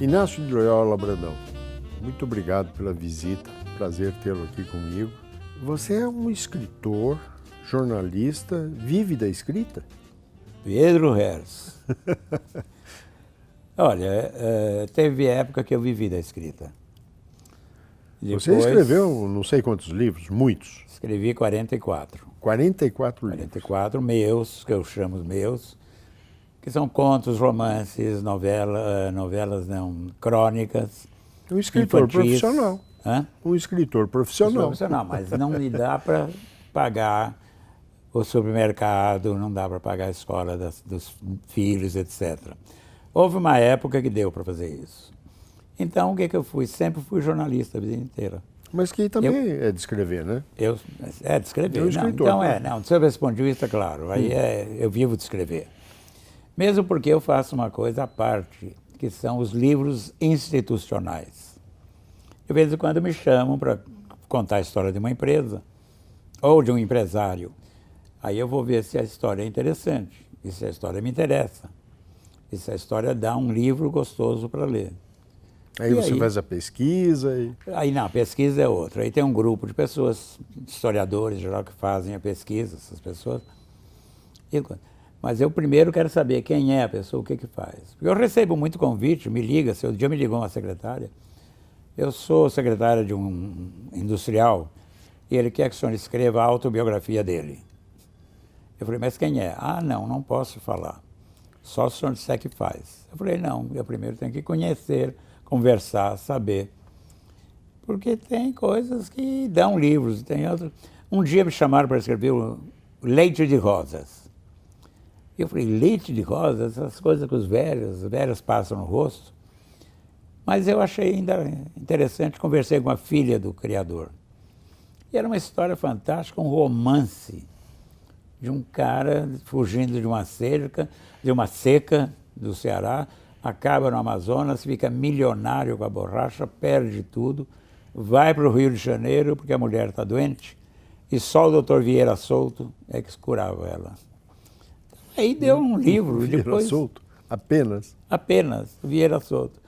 Inácio de Loyola Brandão, muito obrigado pela visita, prazer tê-lo aqui comigo. Você é um escritor, jornalista, vive da escrita? Pedro Hers. Olha, teve época que eu vivi da escrita. Depois, você escreveu não sei quantos livros, muitos. Escrevi 44. 44 livros. 44 meus, que eu chamo meus, que são contos, romances, novelas não, crônicas. Um escritor infantis. Profissional. Hã? Um escritor profissional. Mas não me dá para pagar o supermercado, não dá para pagar a escola dos filhos, etc. Houve uma época que deu para fazer isso. Então, o que eu fui? Sempre fui jornalista a vida inteira. Mas que também é de escrever, né? De escrever. É um escritor, então, né? do seu ponto de vista, claro, aí eu vivo de escrever. Mesmo porque eu faço uma coisa à parte, que são os livros institucionais. De vez em quando me chamam para contar a história de uma empresa ou de um empresário. Aí eu vou ver se a história é interessante, e se a história me interessa, e se a história dá um livro gostoso para ler. Aí você faz a pesquisa e... Aí não, a pesquisa é outra. Aí tem um grupo de pessoas, historiadores, em geral, que fazem a pesquisa, essas pessoas. Mas eu primeiro quero saber quem é a pessoa, o que faz. Porque eu recebo muito convite, me liga, se um dia me ligou uma secretária, eu sou secretária de um industrial e ele quer que o senhor escreva a autobiografia dele. Eu falei, mas quem é? Ah, não posso falar. Só se o senhor disser que faz. Eu falei, não, eu primeiro tenho que conhecer, conversar, saber. Porque tem coisas que dão livros, tem outros. Um dia me chamaram para escrever o Leite de Rosas. Eu falei, leite de rosas, essas coisas que os velhos passam no rosto. Mas eu achei ainda interessante, conversei com a filha do criador. E era uma história fantástica, um romance de um cara fugindo de uma seca do Ceará, acaba no Amazonas, fica milionário com a borracha, perde tudo, vai para o Rio de Janeiro porque a mulher está doente e só o doutor Vieira Souto é que curava ela. Aí deu um livro. Vieira Souto? Apenas? Apenas, Vieira Souto.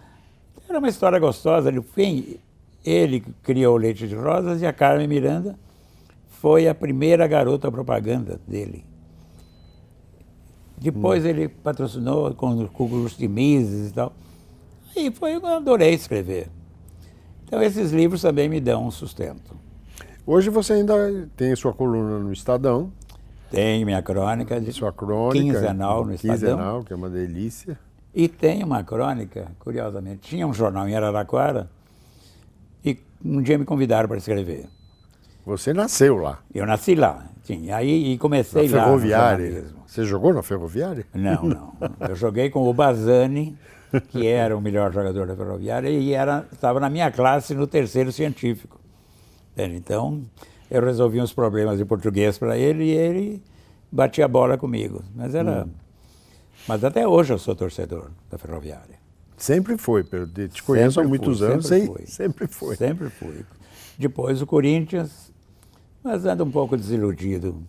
Era uma história gostosa. No fim, ele criou o Leite de Rosas e a Carmen Miranda foi a primeira garota propaganda dele. Depois ele patrocinou com concurso de Misses e tal. Aí eu adorei escrever. Então esses livros também me dão um sustento. Hoje você ainda tem sua coluna no Estadão. Tenho minha crônica, sua crônica quinzenal no Estadão. Quinzenal, que é uma delícia. E tem uma crônica, curiosamente, tinha um jornal em Araraquara e um dia me convidaram para escrever. Você nasceu lá? Eu nasci lá, sim, aí comecei lá. Na Ferroviária? Você jogou na Ferroviária? Não. Eu joguei com o Bazzani, que era o melhor jogador da Ferroviária, e estava na minha classe no terceiro científico. Então, eu resolvi uns problemas de português para ele e ele batia a bola comigo. Mas até hoje eu sou torcedor da Ferroviária. Sempre foi, te conheço há muitos anos, sempre foi. Sempre fui. Depois o Corinthians, mas anda um pouco desiludido.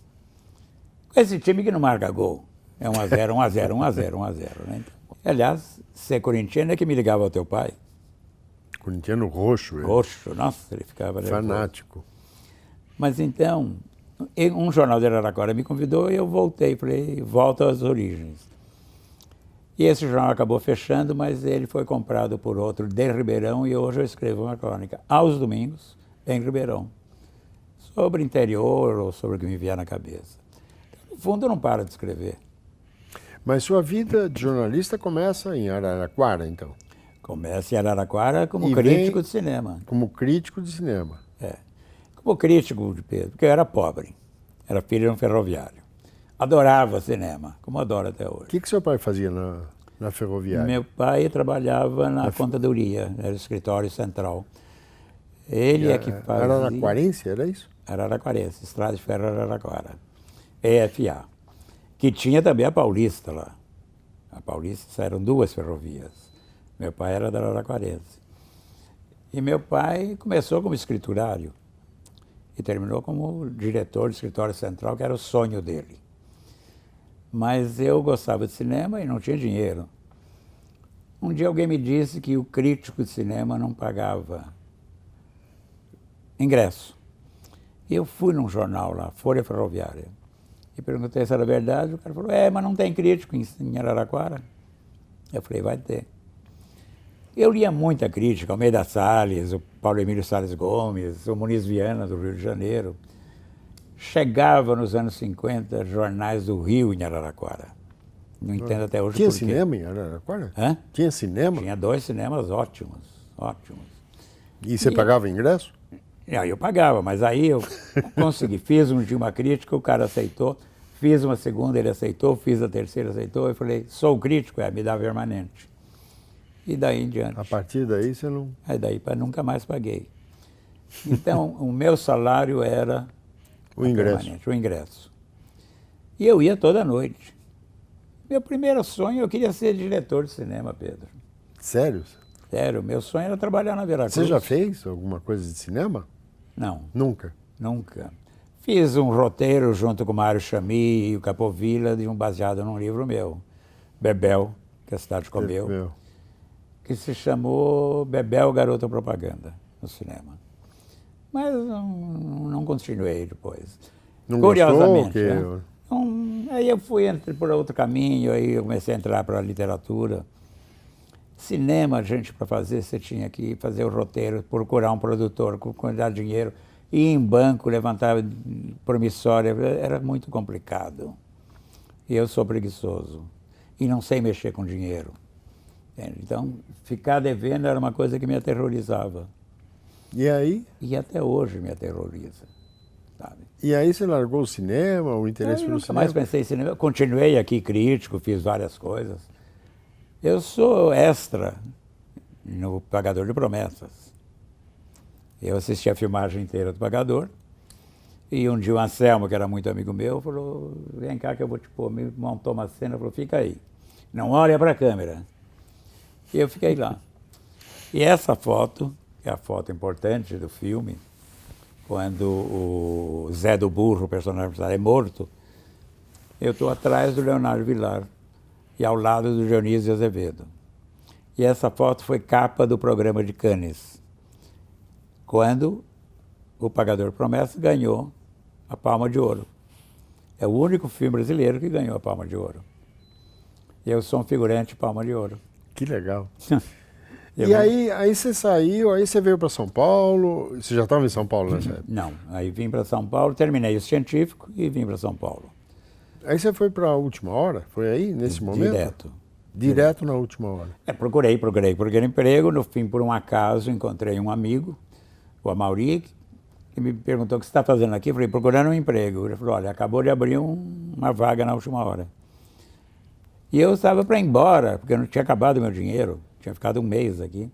Esse time que não marca gol. É 1-0, 1-0, 1-0, 1-0. Né? Aliás, ser corintiano é que me ligava ao teu pai. Corintiano roxo. Roxo, nossa, ele ficava... fanático. Mas então, um jornal de Araraquara me convidou e eu voltei, falei, volta às origens. E esse jornal acabou fechando, mas ele foi comprado por outro de Ribeirão e hoje eu escrevo uma crônica aos domingos em Ribeirão, sobre interior ou sobre o que me vier na cabeça. Então, no fundo, eu não paro de escrever. Mas sua vida de jornalista começa em Araraquara, então? Começa em Araraquara como crítico de cinema. Como crítico de cinema. Como crítico de Pedro, porque eu era pobre, era filho de um ferroviário. Adorava cinema, como adoro até hoje. O que seu pai fazia na Ferroviária? Meu pai trabalhava na contadoria, era o escritório central. Ele é que fazia... Araraquarense, era isso? Araraquarense, Estrada de Ferro Araraquara, EFA, que tinha também a Paulista lá. A Paulista eram duas ferrovias. Meu pai era da Araraquarense. E meu pai começou como escriturário e terminou como diretor do escritório central, que era o sonho dele. Mas eu gostava de cinema e não tinha dinheiro. Um dia alguém me disse que o crítico de cinema não pagava ingresso. E eu fui num jornal lá, Folha Ferroviária, e perguntei se era verdade. O cara falou, mas não tem crítico em Araraquara. Eu falei, vai ter. Eu lia muita crítica, Almeida Salles, o Paulo Emílio Salles Gomes, o Muniz Viana, do Rio de Janeiro. Chegava nos anos 50 jornais do Rio em Araraquara. Não entendo até hoje Tinha por quê. cinema em Araraquara? Hã? Tinha cinema? Tinha 2 cinemas ótimos, ótimos. E você pagava ingresso? Aí eu pagava, mas aí eu consegui. Fiz um dia uma crítica, o cara aceitou. Fiz uma segunda, ele aceitou. Fiz a terceira, aceitou. Eu falei, sou crítico? Me dá permanente. E daí em diante. A partir daí você não... Aí daí nunca mais paguei. Então, o meu salário era O ingresso. permanente, o ingresso. E eu ia toda noite. Meu primeiro sonho, eu queria ser diretor de cinema, Pedro. Sério? Sério, meu sonho era trabalhar na Veracruz. Você já fez alguma coisa de cinema? Não, Nunca. nunca. Fiz um roteiro junto com o Mário Chamy e o Capovilla, baseado num livro meu, Bebel, que a cidade comeu, Meu. que se chamou Bebel, Garota Propaganda, no cinema. Mas não continuei depois. Não Curiosamente, gostou? né? Aí eu fui por outro caminho, aí eu comecei a entrar para a literatura. Cinema, gente, para fazer, você tinha que fazer o roteiro, procurar um produtor com quantidade de dinheiro, ir em banco, levantar promissória, era muito complicado. E eu sou preguiçoso e não sei mexer com dinheiro. Entende? Então, ficar devendo era uma coisa que me aterrorizava. E aí? E até hoje me aterroriza, sabe? E aí você largou o cinema, o interesse Eu pelo nunca cinema? mais pensei em cinema. Continuei aqui crítico, fiz várias coisas. Eu sou extra no Pagador de Promessas. Eu assisti a filmagem inteira do Pagador. E um dia o Anselmo, que era muito amigo meu, falou, vem cá que eu vou te pôr. Me montou uma cena, falou, fica aí. Não olha para a câmera. E eu fiquei lá. E essa foto, que é a foto importante do filme, quando o Zé do Burro, o personagem principal, é morto, eu estou atrás do Leonardo Vilar e ao lado do Dionísio Azevedo. E essa foto foi capa do programa de Cannes, quando o Pagador de Promessas ganhou a Palma de Ouro. É o único filme brasileiro que ganhou a Palma de Ouro. E eu sou um figurante Palma de Ouro. Que legal. Eu E aí você saiu, aí você veio para São Paulo, você já estava em São Paulo nessa época? Não, aí vim para São Paulo, terminei o científico e vim para São Paulo. Aí você foi para a última hora? Foi aí, nesse momento? Direto. Direto na última hora. Procurei emprego, no fim, por um acaso, encontrei um amigo, o Amauri, que me perguntou o que você está fazendo aqui. Eu falei, procurando um emprego. Ele falou, olha, acabou de abrir uma vaga na última hora. E eu estava para ir embora, porque eu não tinha acabado o meu dinheiro, tinha ficado um mês aqui.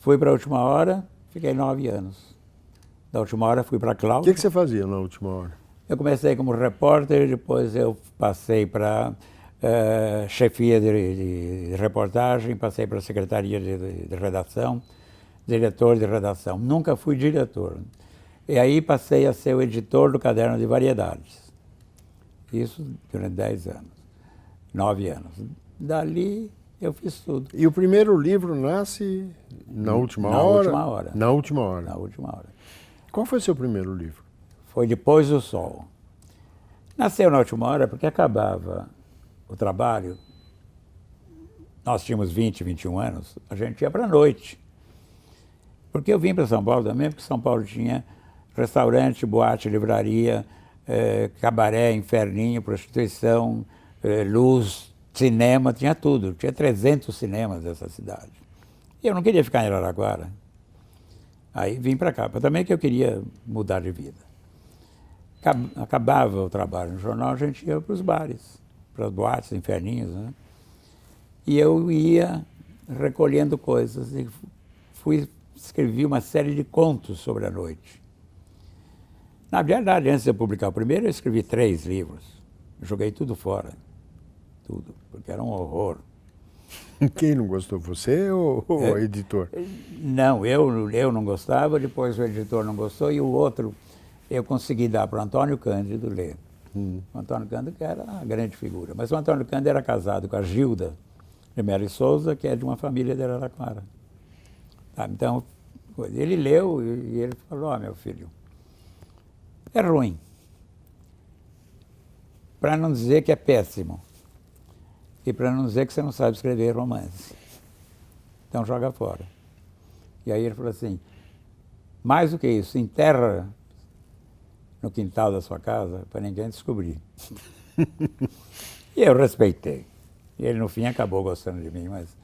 Fui para a última hora, fiquei 9 anos. Da última hora fui para a O Cláudia. que você fazia na última hora? Eu comecei como repórter, depois eu passei para chefia de reportagem, passei para secretaria de redação, diretor de redação. Nunca fui diretor. E aí passei a ser o editor do Caderno de Variedades. Isso durante 10 anos, 9 anos. Dali eu fiz tudo. E o primeiro livro nasce na última hora? Na última hora. Na última hora. Na última hora. Qual foi o seu primeiro livro? Foi Depois do Sol. Nasceu na última hora porque acabava o trabalho. Nós tínhamos 20, 21 anos, a gente ia para a noite. Porque eu vim para São Paulo também, porque São Paulo tinha restaurante, boate, livraria, cabaré, inferninho, prostituição, luz, cinema, tinha tudo. Tinha 300 cinemas nessa cidade. E eu não queria ficar em Araraquara. Aí vim para cá, também que eu queria mudar de vida. Acabava o trabalho no jornal, a gente ia para os bares, para as boates, inferninhos, né? E eu ia recolhendo coisas e escrevi uma série de contos sobre a noite. Na verdade, antes de eu publicar o primeiro, eu escrevi 3 livros. Joguei tudo fora, tudo, porque era um horror. Quem não gostou, você ou o editor? Não, eu não gostava, depois o editor não gostou e o outro eu consegui dar para o Antônio Cândido ler. O Antônio Cândido que era uma grande figura, mas o Antônio Cândido era casado com a Gilda, de Melo Souza, que é de uma família de Araraquara. Tá, então, ele leu e ele falou, ó, meu filho, é ruim. Para não dizer que é péssimo. E para não dizer que você não sabe escrever romance. Então joga fora. E aí ele falou assim, mais do que isso, enterra no quintal da sua casa para ninguém descobrir. E eu respeitei. E ele no fim acabou gostando de mim, mas...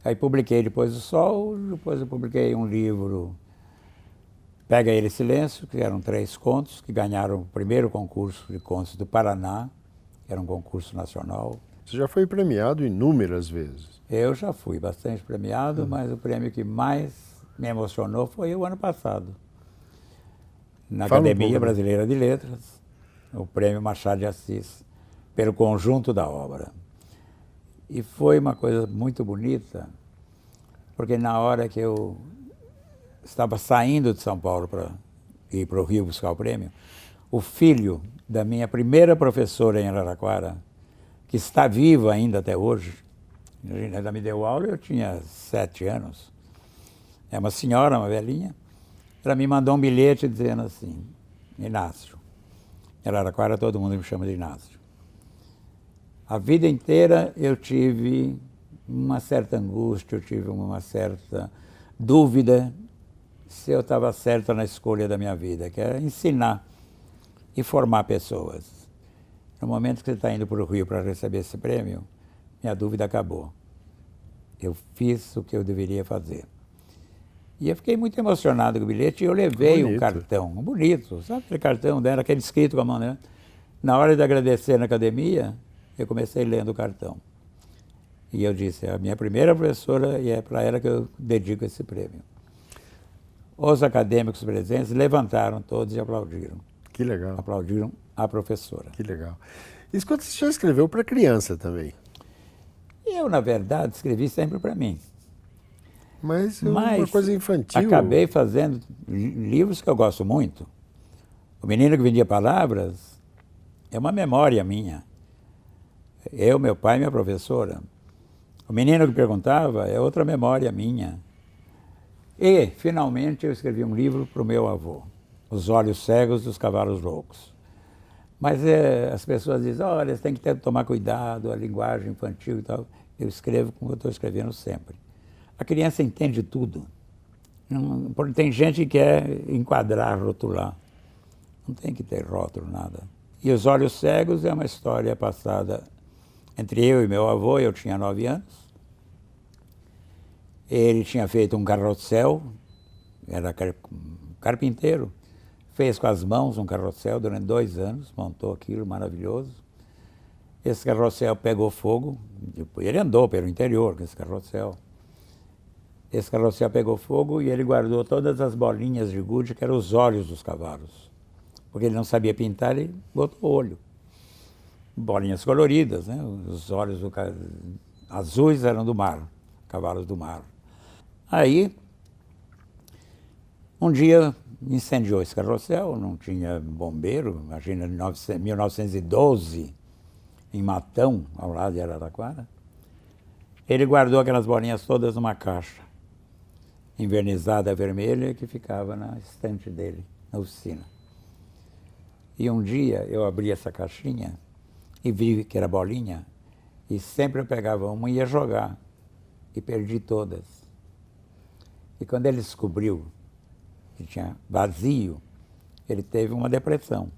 Aí publiquei Depois do Sol, depois eu publiquei um livro, Pega Ele Silêncio, que eram 3 contos, que ganharam o primeiro concurso de contos do Paraná, que era um concurso nacional. Você já foi premiado inúmeras vezes. Eu já fui bastante premiado, mas o prêmio que mais me emocionou foi o ano passado, na Fala um Academia pouco, né? Brasileira de Letras, o prêmio Machado de Assis, pelo conjunto da obra. E foi uma coisa muito bonita, porque na hora que eu estava saindo de São Paulo para ir para o Rio buscar o prêmio, o filho da minha primeira professora em Araraquara, que está viva ainda até hoje, ela me deu aula, eu tinha 7 anos, é uma senhora, uma velhinha, ela me mandou um bilhete dizendo assim, Inácio, em Araraquara todo mundo me chama de Inácio. A vida inteira eu tive uma certa angústia, eu tive uma certa dúvida se eu estava certo na escolha da minha vida, que era ensinar e formar pessoas. No momento que você está indo para o Rio para receber esse prêmio, minha dúvida acabou. Eu fiz o que eu deveria fazer. E eu fiquei muito emocionado com o bilhete e eu levei um cartão, bonito, sabe aquele cartão dela, aquele escrito com a mão, né? Na hora de agradecer na academia, eu comecei lendo o cartão. E eu disse, é a minha primeira professora e é para ela que eu dedico esse prêmio. Os acadêmicos presentes levantaram todos e aplaudiram. Que legal. Aplaudiram a professora. Que legal. Isso quando você já escreveu para criança também? Eu, na verdade, escrevi sempre para mim. Mas uma coisa infantil. Acabei fazendo livros que eu gosto muito. O Menino que Vendia Palavras é uma memória minha. Eu, meu pai e minha professora. O Menino que Perguntava é outra memória minha. E, finalmente, eu escrevi um livro para o meu avô, Os Olhos Cegos dos Cavalos Loucos. Mas as pessoas dizem, olha, você tem que tomar cuidado, a linguagem infantil e tal. Eu escrevo como eu estou escrevendo sempre. A criança entende tudo. Não, tem gente que quer enquadrar, rotular. Não tem que ter rótulo, nada. E Os Olhos Cegos é uma história passada entre eu e meu avô, eu tinha 9 anos. Ele tinha feito um carrossel, era carpinteiro, fez com as mãos um carrossel durante 2 anos, montou aquilo maravilhoso. Esse carrossel pegou fogo, ele andou pelo interior com esse carrossel. Esse carrossel pegou fogo e ele guardou todas as bolinhas de gude, que eram os olhos dos cavalos. Porque ele não sabia pintar, ele botou olho. Bolinhas coloridas, né? Os olhos azuis eram do mar, cavalos do mar. Aí, um dia incendiou esse carrossel, não tinha bombeiro, imagina, em 1912, em Matão, ao lado de Araraquara. Ele guardou aquelas bolinhas todas numa caixa, envernizada vermelha, que ficava na estante dele, na oficina. E um dia eu abri essa caixinha e vi que era bolinha, e sempre eu pegava uma e ia jogar, e perdi todas. E quando ele descobriu que tinha vazio, ele teve uma depressão,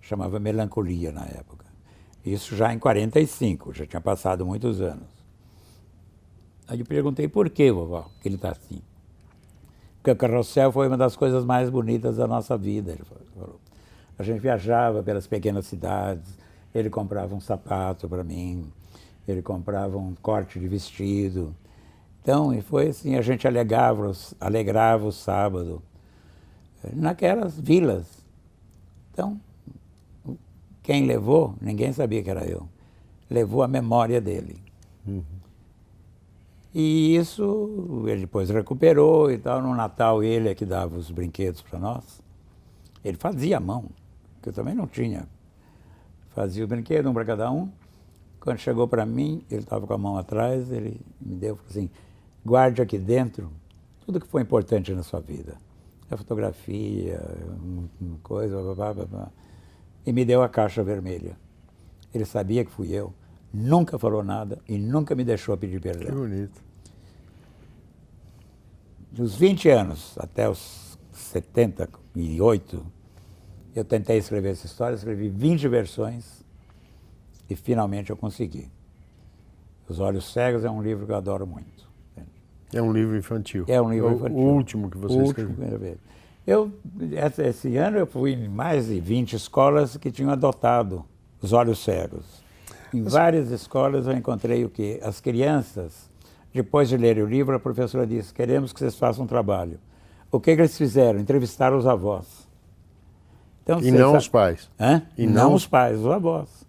chamava melancolia na época. Isso já em 45, já tinha passado muitos anos. Aí eu perguntei, por que, vovó, que ele está assim? Porque o carrossel foi uma das coisas mais bonitas da nossa vida, ele falou. A gente viajava pelas pequenas cidades, ele comprava um sapato para mim, ele comprava um corte de vestido. Então, e foi assim, a gente alegrava o sábado naquelas vilas. Então, quem levou, ninguém sabia que era eu, levou a memória dele. Uhum. E isso ele depois recuperou e tal. No Natal ele é que dava os brinquedos para nós. Ele fazia à mão, que eu também não tinha. Fazia o brinquedo, um para cada um. Quando chegou para mim, ele estava com a mão atrás, ele me deu, falou assim, guarde aqui dentro tudo que foi importante na sua vida. A fotografia, coisa, blá, blá, blá. E me deu a caixa vermelha. Ele sabia que fui eu, nunca falou nada e nunca me deixou pedir perdão. Que bonito. Dos 20 anos até os 78, eu tentei escrever essa história, escrevi 20 versões e finalmente eu consegui. Os Olhos Cegos é um livro que eu adoro muito. É um livro infantil. É um livro infantil. O último que você escreveu. Esse ano eu fui em mais de 20 escolas que tinham adotado Os Olhos Cegos. Em várias escolas eu encontrei o quê? As crianças, depois de lerem o livro, a professora disse, queremos que vocês façam um trabalho. O que eles fizeram? Entrevistaram os avós. Então, e não os pais. Hã? E não os pais, os avós.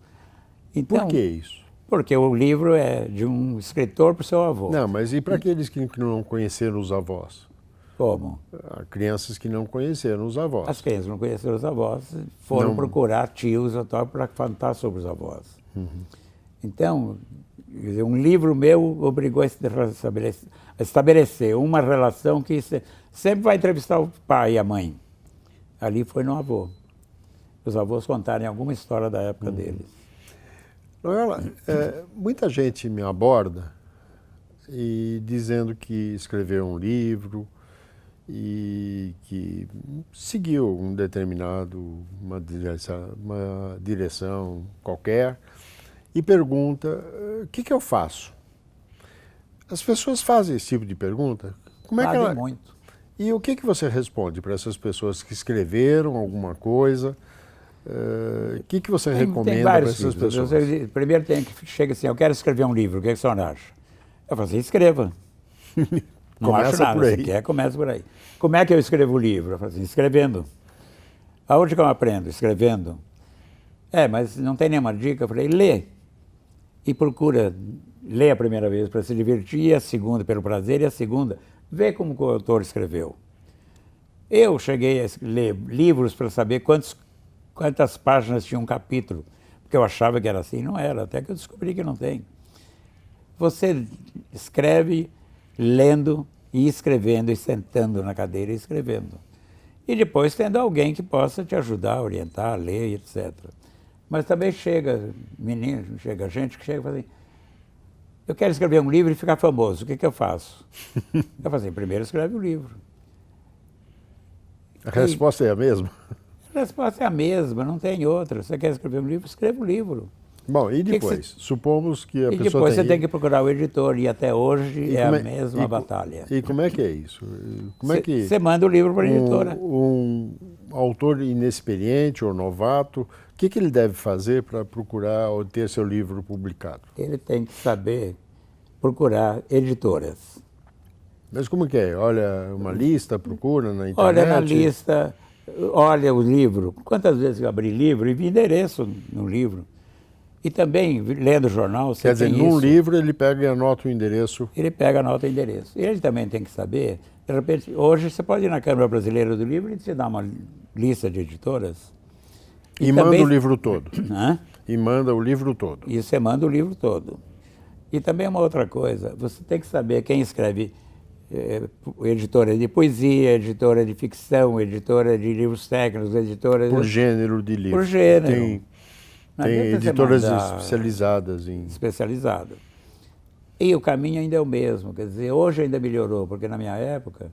Então, por que isso? Porque o livro é de um escritor para o seu avô. Não, mas e para aqueles que não conheceram os avós? Como? Crianças que não conheceram os avós. As crianças não conheceram os avós, foram procurar tios ou tal para contar sobre os avós. Então, um livro meu obrigou a estabelecer uma relação que sempre vai entrevistar o pai e a mãe. Ali foi no avô. Os avós contarem alguma história da época deles. Loyola, muita gente me aborda e dizendo que escreveu um livro e que seguiu uma direção qualquer e pergunta, o que eu faço? As pessoas fazem esse tipo de pergunta? Como é que Fazem muito. E o que você responde para essas pessoas que escreveram alguma coisa? O que você recomenda para essas pessoas? Primeiro chega assim, eu quero escrever um livro, o que o senhor acha? Eu falo assim, escreva. Não acho nada, por aí. Se quer, começa por aí. Como é que eu escrevo o livro? Eu falo assim, escrevendo. Aonde que eu aprendo? Escrevendo. Mas não tem nenhuma dica? Eu falei, lê. E procura, lê a primeira vez para se divertir, a segunda pelo prazer e a segunda, vê como o autor escreveu. Eu cheguei a ler livros para saber quantas páginas tinha um capítulo, porque eu achava que era assim, não era, até que eu descobri que não tem. Você escreve lendo e escrevendo, e sentando na cadeira e escrevendo. E depois tendo alguém que possa te ajudar, orientar, ler, etc. Mas também chega gente que chega e fala assim, eu quero escrever um livro e ficar famoso, o que eu faço? Eu falo assim, primeiro escreve o livro. A resposta é a mesma? A resposta é a mesma, não tem outra. Você quer escrever um livro, escreva um livro. Bom, e depois? Supomos que a pessoa depois você tem que procurar o editor, e até hoje é a mesma batalha. E como é que é isso? Você manda o livro para a editora. Um autor inexperiente ou novato, o que ele deve fazer para procurar ou ter seu livro publicado? Ele tem que saber procurar editoras. Mas como que é? Olha uma lista, procura na internet? Olha na lista, olha o livro. Quantas vezes eu abri livro e vi endereço no livro. E também, lendo o jornal, você Quer dizer, num livro ele pega e anota o endereço. Ele pega, anota o endereço. Ele também tem que saber, de repente, hoje você pode ir na Câmara Brasileira do Livro e te dar uma lista de editoras. E manda o livro todo. Hã? E manda o livro todo. E você manda o livro todo. E também uma outra coisa, você tem que saber quem escreve editora de poesia, editora de ficção, editora de livros técnicos, editora... Por gênero de livro. Por gênero. Tem editoras especializadas em... Especializada. E o caminho ainda é o mesmo, quer dizer, hoje ainda melhorou, porque na minha época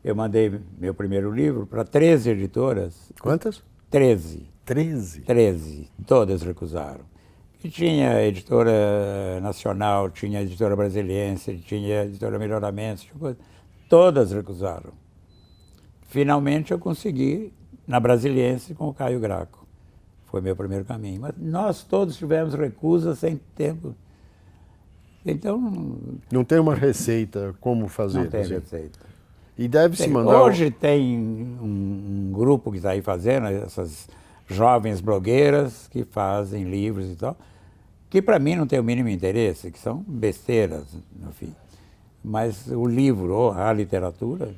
eu mandei meu primeiro livro para 13 editoras. Quantas? 13. 13? 13, todas recusaram. E tinha editora nacional, tinha editora brasiliense, tinha editora Melhoramentos, todas recusaram. Finalmente eu consegui na Brasiliense com o Caio Graco. Foi meu primeiro caminho. Mas nós todos tivemos recusas sem tempo. Então... Não tem uma receita como fazer? Não tem receita. E deve-se mandar... Hoje tem um grupo que está aí fazendo, essas jovens blogueiras que fazem livros e tal, que para mim não tem o mínimo interesse, que são besteiras, no fim. Mas o livro ou a literatura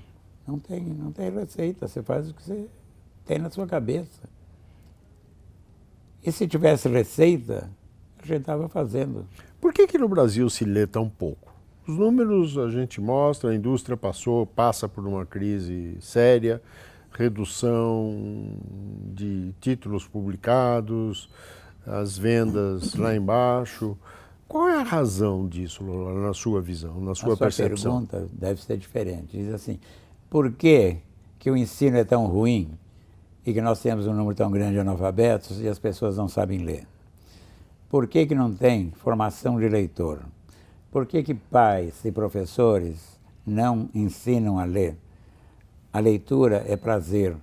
não tem receita, você faz o que você tem na sua cabeça. E se tivesse receita, a gente estava fazendo. Por que no Brasil se lê tão pouco? Os números a gente mostra, a indústria passa por uma crise séria, redução de títulos publicados, as vendas lá embaixo. Qual é a razão disso, Lola, na sua visão, na sua percepção? A sua pergunta deve ser diferente. Diz assim, por que o ensino é tão ruim e que nós temos um número tão grande de analfabetos e as pessoas não sabem ler? Por que não tem formação de leitor? Por que pais e professores não ensinam a ler? A leitura é prazer,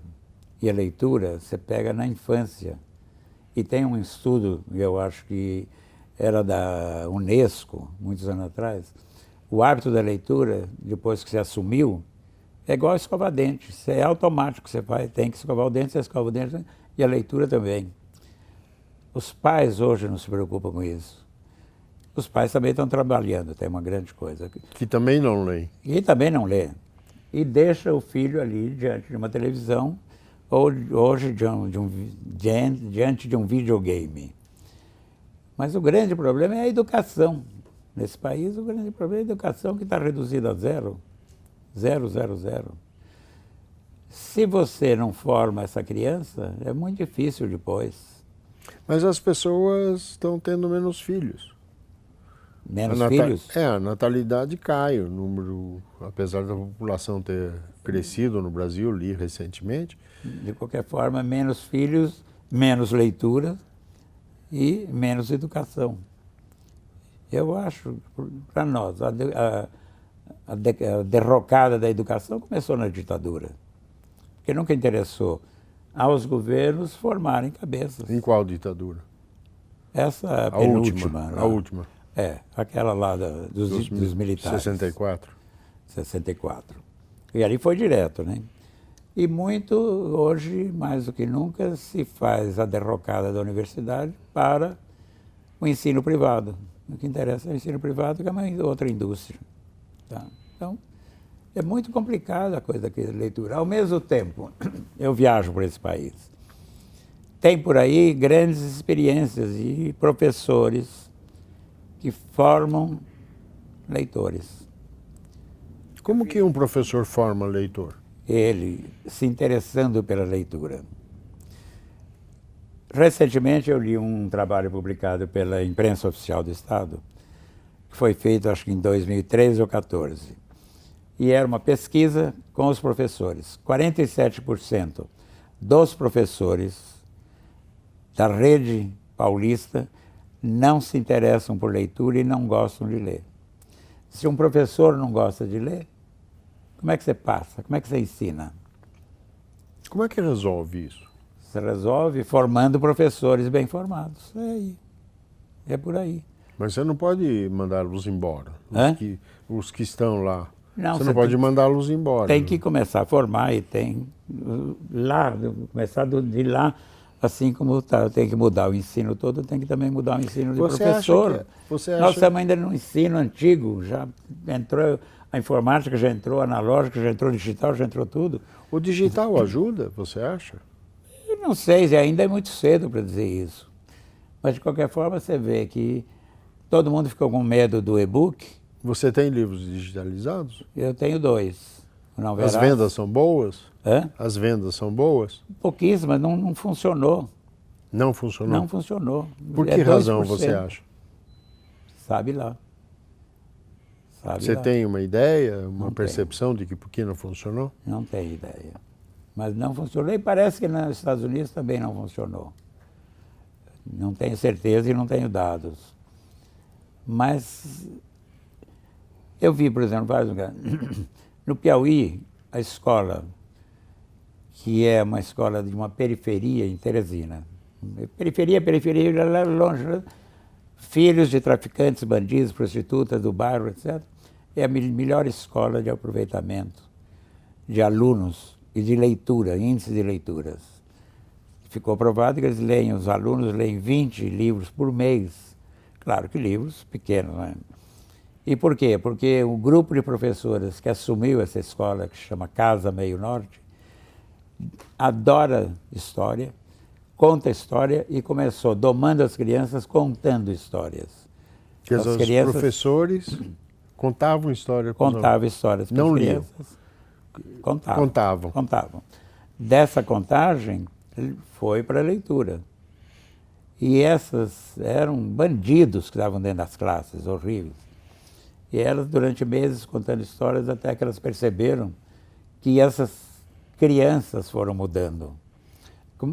e a leitura você pega na infância. E tem um estudo, eu acho que era da Unesco, muitos anos atrás, o hábito da leitura, depois que você assumiu, é igual escovar dente, isso é automático, você tem que escovar o dente, você escova o dente, e a leitura também. Os pais hoje não se preocupam com isso. Os pais também estão trabalhando, tem uma grande coisa. Que também não leem. E também não lê. E deixa o filho ali diante de uma televisão ou hoje diante de um videogame. Mas o grande problema é a educação. Nesse país, o grande problema é a educação que está reduzida a zero. Zero, zero, zero. Se você não forma essa criança, é muito difícil depois. Mas as pessoas estão tendo menos filhos. Menos filhos? A natalidade cai, o número, apesar da população ter crescido no Brasil, li recentemente. De qualquer forma, menos filhos, menos leitura e menos educação. Eu acho, para nós, a derrocada da educação começou na ditadura, porque nunca interessou aos governos formarem cabeças. Em qual ditadura? Essa penúltima. A última. Aquela lá dos militares. 64. 64. E ali foi direto, né? E muito, hoje, mais do que nunca, se faz a derrocada da universidade para o ensino privado. O que interessa é o ensino privado, que é uma outra indústria. Tá? Então, é muito complicada a coisa aqui da leitura. Ao mesmo tempo, eu viajo por esse país. Tem por aí grandes experiências e professores que formam leitores. Como que um professor forma leitor? Ele se interessando pela leitura. Recentemente eu li um trabalho publicado pela Imprensa Oficial do Estado, que foi feito acho que em 2013 ou 2014. E era uma pesquisa com os professores. 47% dos professores da rede paulista não se interessam por leitura e não gostam de ler. Se um professor não gosta de ler, como é que você passa? Como é que você ensina? Como é que resolve isso? Você resolve formando professores bem formados. É aí. É por aí. Mas você não pode mandá-los embora. Os que estão lá. Não, você não pode mandá-los embora. Tem que começar a formar e tem começar de lá. Assim como tem que mudar o ensino todo, tem que também mudar o ensino de professor. Nós estamos ainda no ensino antigo, já entrou, a informática já entrou, a analógica já entrou, digital já entrou tudo. O digital ajuda, você acha? Eu não sei, ainda é muito cedo para dizer isso. Mas de qualquer forma você vê que todo mundo ficou com medo do e-book. Você tem livros digitalizados? Eu tenho 2. Não As vendas são boas? As vendas são boas? Pouquíssimas, não funcionou. Não funcionou? Não funcionou. Por que razão você acha? Sabe lá. Você tem uma ideia, uma percepção de que por que não funcionou? Não tenho ideia. Mas não funcionou e parece que nos Estados Unidos também não funcionou. Não tenho certeza e não tenho dados. Mas eu vi, por exemplo, vários lugares. No Piauí, a escola, que é uma escola de uma periferia em Teresina. Periferia, lá longe. Filhos de traficantes, bandidos, prostitutas do bairro, etc. É a melhor escola de aproveitamento de alunos e de leitura, índice de leituras. Ficou provado que os alunos leem 20 livros por mês. Claro que livros pequenos, né? E por quê? Porque o grupo de professoras que assumiu essa escola, que se chama Casa Meio Norte, adora história, conta história e começou domando as crianças contando histórias. Que os professores contavam história para contavam histórias para as crianças. Contavam. Dessa contagem foi para a leitura. E essas eram bandidos que estavam dentro das classes, horríveis. E elas, durante meses, contando histórias, até que elas perceberam que essas crianças foram mudando.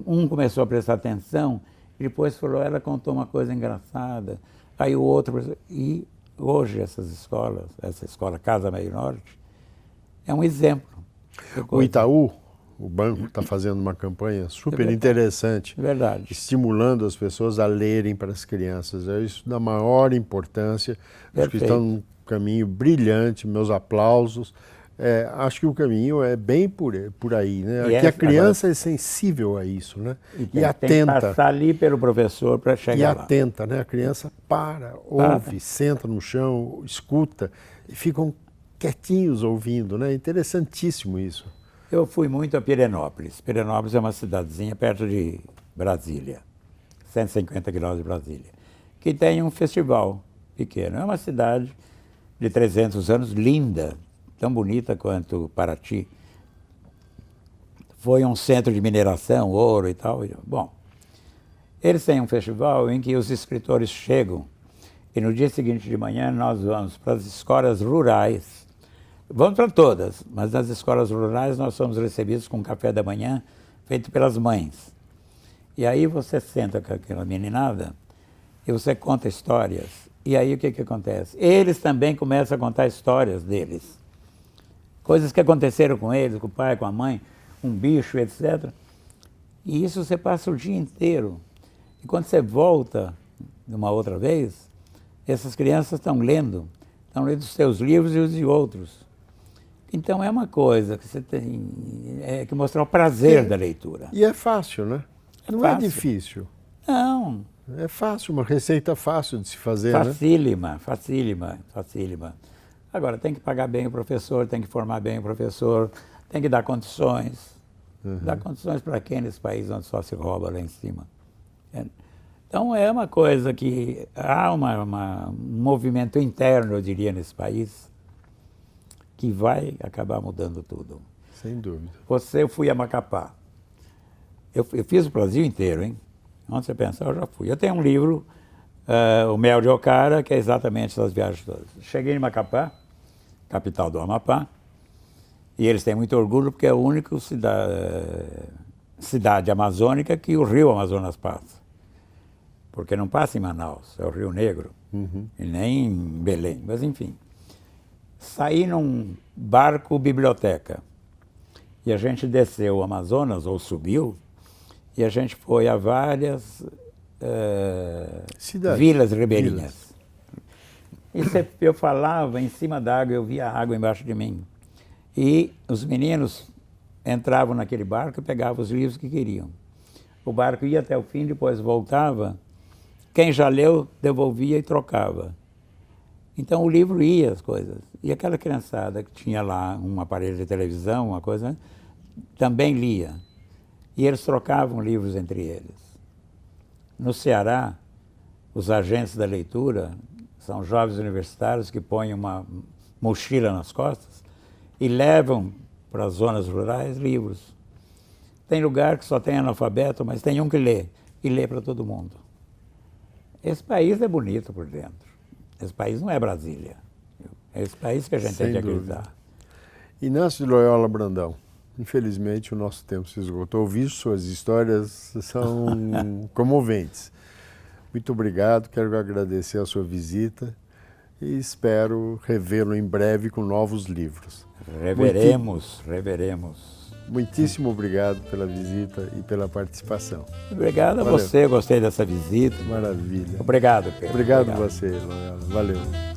Um começou a prestar atenção, e depois falou, ela contou uma coisa engraçada. Aí o outro... E hoje essa escola Casa Meio Norte, é um exemplo. O Itaú, o banco, está fazendo uma campanha super interessante, estimulando as pessoas a lerem para as crianças. É isso da maior importância. Acho que estão num caminho brilhante, meus aplausos. Acho que o caminho é bem por aí, né? Que a criança é sensível a isso, né? E atenta. Tem que passar ali pelo professor para chegar lá. E atenta, né? A criança ouve, senta no chão, escuta e ficam quietinhos ouvindo, né? Interessantíssimo isso. Eu fui muito a Pirenópolis. Pirenópolis é uma cidadezinha perto de Brasília, 150 quilômetros de Brasília, que tem um festival pequeno. É uma cidade de 300 anos, linda, tão bonita quanto Paraty. Foi um centro de mineração, ouro e tal. Bom, eles têm um festival em que os escritores chegam e no dia seguinte de manhã nós vamos para as escolas rurais. Vamos para todas, mas nas escolas rurais nós somos recebidos com café da manhã feito pelas mães. E aí você senta com aquela meninada e você conta histórias. E aí o que acontece? Eles também começam a contar histórias deles. Coisas que aconteceram com eles, com o pai, com a mãe, um bicho, etc. E isso você passa o dia inteiro. E quando você volta uma outra vez, essas crianças estão lendo os seus livros e os de outros. Então é uma coisa que você tem que mostrar o prazer da leitura. E é fácil, né? Não é difícil. Não. É fácil, uma receita fácil de se fazer, facílima, facílima. Agora, tem que pagar bem o professor, tem que formar bem o professor, tem que dar condições. Dar condições para quem nesse país onde só se rouba lá em cima? Então é uma coisa que há um movimento interno, eu diria, nesse país, que vai acabar mudando tudo. Sem dúvida. Eu fui a Macapá. Eu fiz o Brasil inteiro, hein? Onde você pensa, eu já fui. Eu tenho um livro, O Mel de Ocara, que é exatamente essas viagens todas. Cheguei em Macapá, capital do Amapá, e eles têm muito orgulho porque é a única cidade amazônica que o rio Amazonas passa. Porque não passa em Manaus, é o Rio Negro, e nem em Belém, mas enfim. Saí num barco biblioteca e a gente desceu o Amazonas, ou subiu, e a gente foi a várias vilas ribeirinhas. E eu falava em cima da água, eu via a água embaixo de mim. E os meninos entravam naquele barco e pegavam os livros que queriam. O barco ia até o fim, depois voltava. Quem já leu, devolvia e trocava. Então o livro ia, as coisas. E aquela criançada que tinha lá um aparelho de televisão, uma coisa, também lia. E eles trocavam livros entre eles. No Ceará, os agentes da leitura são jovens universitários que põem uma mochila nas costas e levam para as zonas rurais livros. Tem lugar que só tem analfabeto, mas tem um que lê, e lê para todo mundo. Esse país é bonito por dentro. Esse país não é Brasília. É esse país que a gente tem que acreditar. Inácio de Loyola Brandão, infelizmente o nosso tempo se esgotou. Ouvir suas histórias são comoventes. Muito obrigado, quero agradecer a sua visita e espero revê-lo em breve com novos livros. Reveremos. Muitíssimo obrigado pela visita e pela participação. Obrigado a você, gostei dessa visita. Maravilha. Obrigado, Pedro. Obrigado a você, Loyola. Valeu.